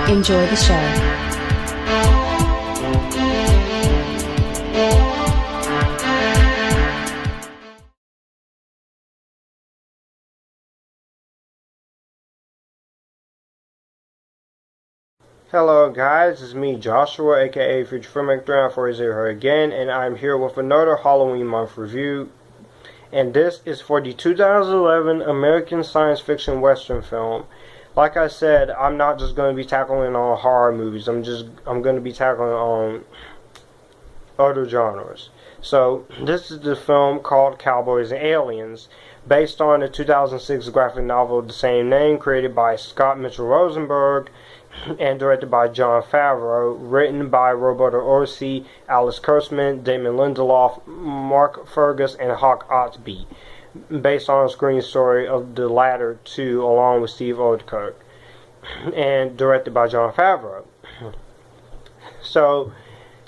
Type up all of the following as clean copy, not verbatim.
Enjoy the show. Hello guys, it's me Joshua aka Future Filmmaker 3940 here again, and I'm here with another Halloween month review, and this is for the 2011 American science fiction western film. Like I said, I'm not just going to be tackling on horror movies, I'm going to be tackling on other genres. So this is the film called Cowboys and Aliens, based on the 2006 graphic novel of the same name, created by Scott Mitchell Rosenberg and directed by Jon Favreau, written by Roberto Orci, Alice Kurtzman, Damon Lindelof, Mark Fergus, and Hawk Ostby, based on a screen story of the latter two along with Steve Oedekerk, and directed by Jon Favreau. So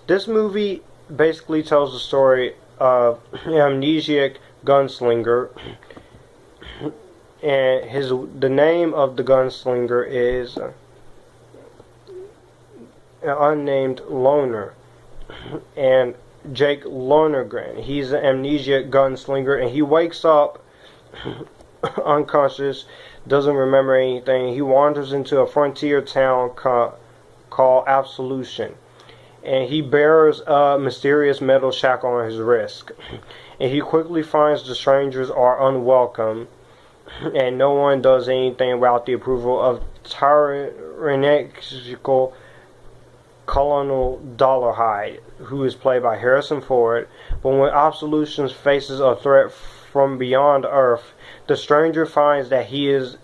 this movie basically tells the story of an amnesiac gunslinger, and the name of the gunslinger is an unnamed loner, and Jake Lonergan. He's an amnesiac gunslinger, and he wakes up unconscious, doesn't remember anything. He wanders into a frontier town called Absolution, and he bears a mysterious metal shackle on his wrist, and he quickly finds the strangers are unwelcome, and no one does anything without the approval of tyrannical Colonel Dollarhide, who is played by Harrison Ford. But when Absolution faces a threat from beyond Earth, the stranger finds that he is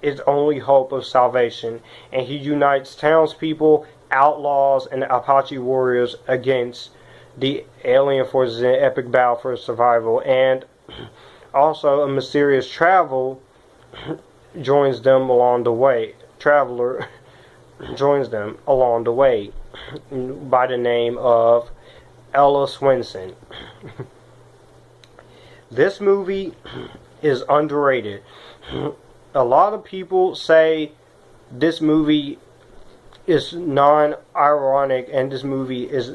its only hope of salvation, and he unites townspeople, outlaws, and Apache warriors against the alien forces in an epic battle for survival. And also a mysterious traveler joins them along the way by the name of Ella Swenson. This movie is underrated. A lot of people say this movie is non-ironic, and this movie has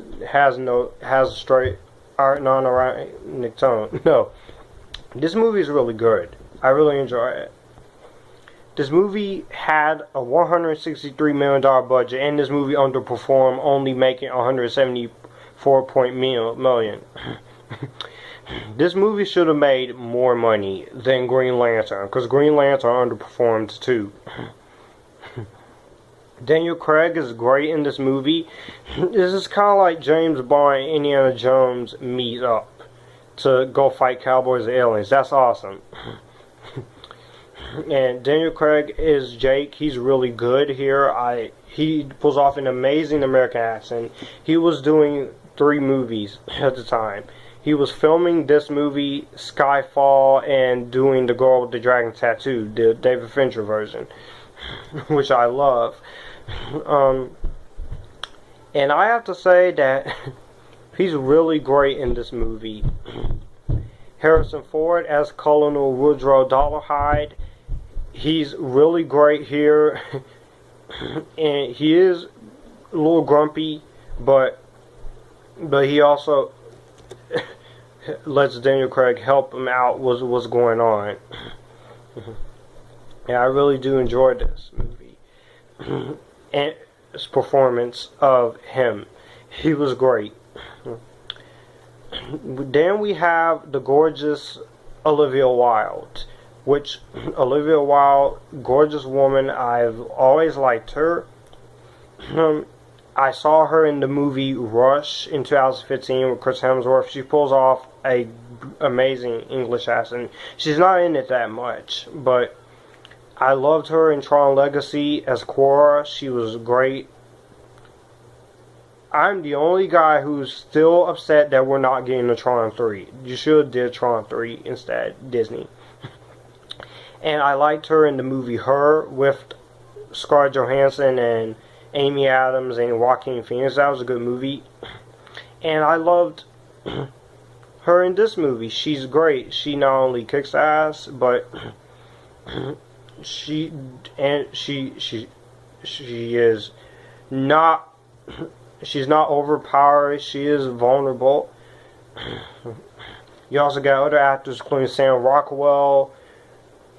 a straight non-ironic tone. No, this movie is really good. I really enjoy it. This movie had a $163 million budget, and this movie underperformed, only making $174 million. This movie should have made more money than Green Lantern, because Green Lantern underperformed too. Daniel Craig is great in this movie. This is kind of like James Bond and Indiana Jones meet up to go fight Cowboys and Aliens. That's awesome. And Daniel Craig is Jake. He's really good here. He pulls off an amazing American accent. He was doing 3 movies at the time. He was filming this movie, Skyfall, and doing The Girl with the Dragon Tattoo, the David Fincher version, which I love. And I have to say that he's really great in this movie. Harrison Ford as Colonel Woodrow Dollarhide. He's really great here, and he is a little grumpy, but he also lets Daniel Craig help him out with what's going on. And I really do enjoy this movie and his performance of him. He was great. Then we have the gorgeous Olivia Wilde, which Olivia Wilde, gorgeous woman. I've always liked her. I saw her in the movie Rush in 2015 with Chris Hemsworth. She pulls off a amazing English accent. She's not in it that much, but I loved her in Tron Legacy as Quora. She was great. I'm the only guy who's still upset that we're not getting a Tron 3. You should have did Tron 3 instead, Disney. And I liked her in the movie Her with Scarlett Johansson and Amy Adams and Joaquin Phoenix. That was a good movie. And I loved her in this movie. She's great. She not only kicks ass, but she she is not, she's not overpowered. She is vulnerable. You also got other actors including Sam Rockwell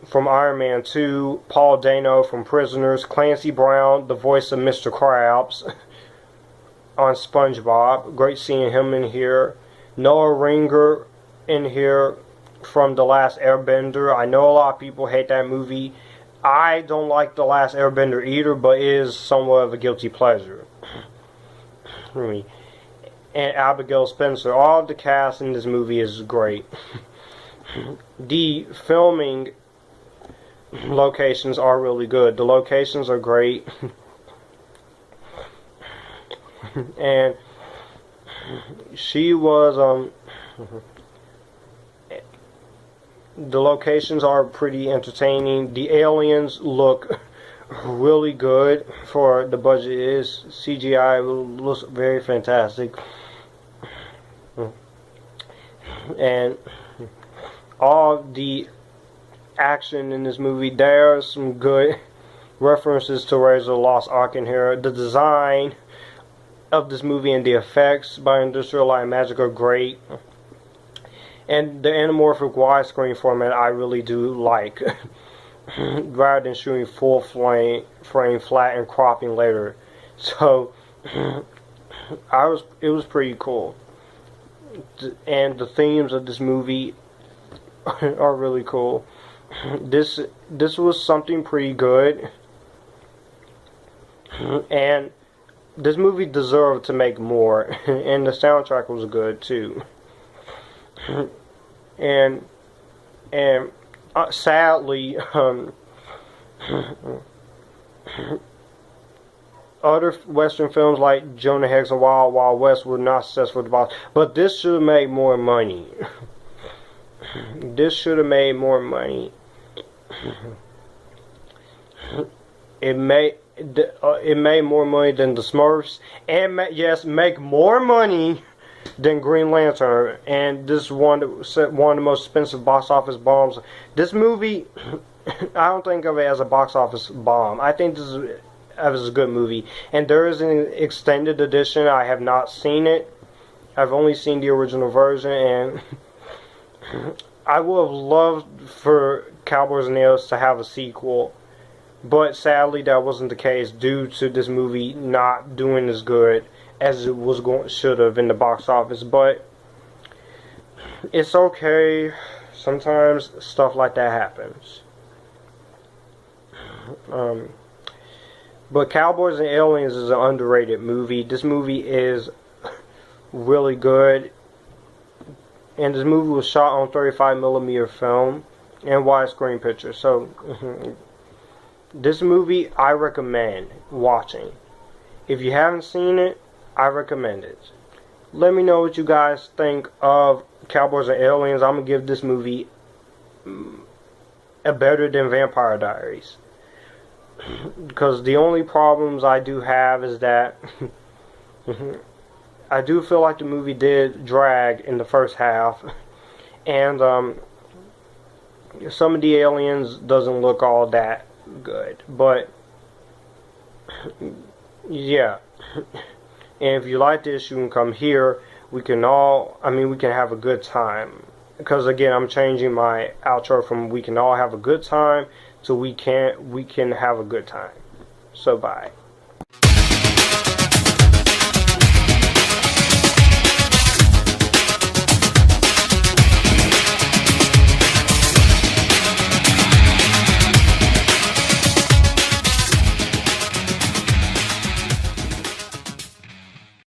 from Iron Man 2, Paul Dano from Prisoners, Clancy Brown, the voice of Mr. Krabs on SpongeBob. Great seeing him in here. Noah Ringer in here from The Last Airbender. I know a lot of people hate that movie. I don't like The Last Airbender either, but it is somewhat of a guilty pleasure. And Abigail Spencer. All of the cast in this movie is great. The filming locations are really good. The locations are great. And she was the locations are pretty entertaining. The aliens look really good for the budget. It is CGI, looks very fantastic. And all the action in this movie, there are some good references to Raiders of the Lost Ark in here. The design of this movie and the effects by Industrial Light and Magic are great. And the anamorphic widescreen format I really do like. Rather than shooting full frame flat and cropping later. So it was pretty cool. And the themes of this movie are really cool. This was something pretty good. And this movie deserved to make more. And the soundtrack was good too. And sadly, other Western films like Jonah Hex and Wild Wild West were not successful at the box, but this should have made more money. This should have made more money. It made more money than the Smurfs, and make more money than Green Lantern. And this is one of the most expensive box office bombs. This movie, I don't think of it as a box office bomb. I think this is a good movie. And there is an extended edition. I have not seen it. I've only seen the original version, and I would have loved for Cowboys and Aliens to have a sequel, but sadly that wasn't the case due to this movie not doing as good as it should have in the box office. But it's okay. Sometimes stuff like that happens. But Cowboys and Aliens is an underrated movie. This movie is really good. And this movie was shot on 35mm film and widescreen picture. So, this movie I recommend watching. If you haven't seen it, I recommend it. Let me know what you guys think of Cowboys and Aliens. I'm going to give this movie a better than Vampire Diaries. Because the only problems I do have is that I do feel like the movie did drag in the first half. And some of the aliens doesn't look all that good. But yeah. And if you like this, you can come here. We can have a good time. Because again, I'm changing my outro from we can all have a good time to we can have a good time. So bye.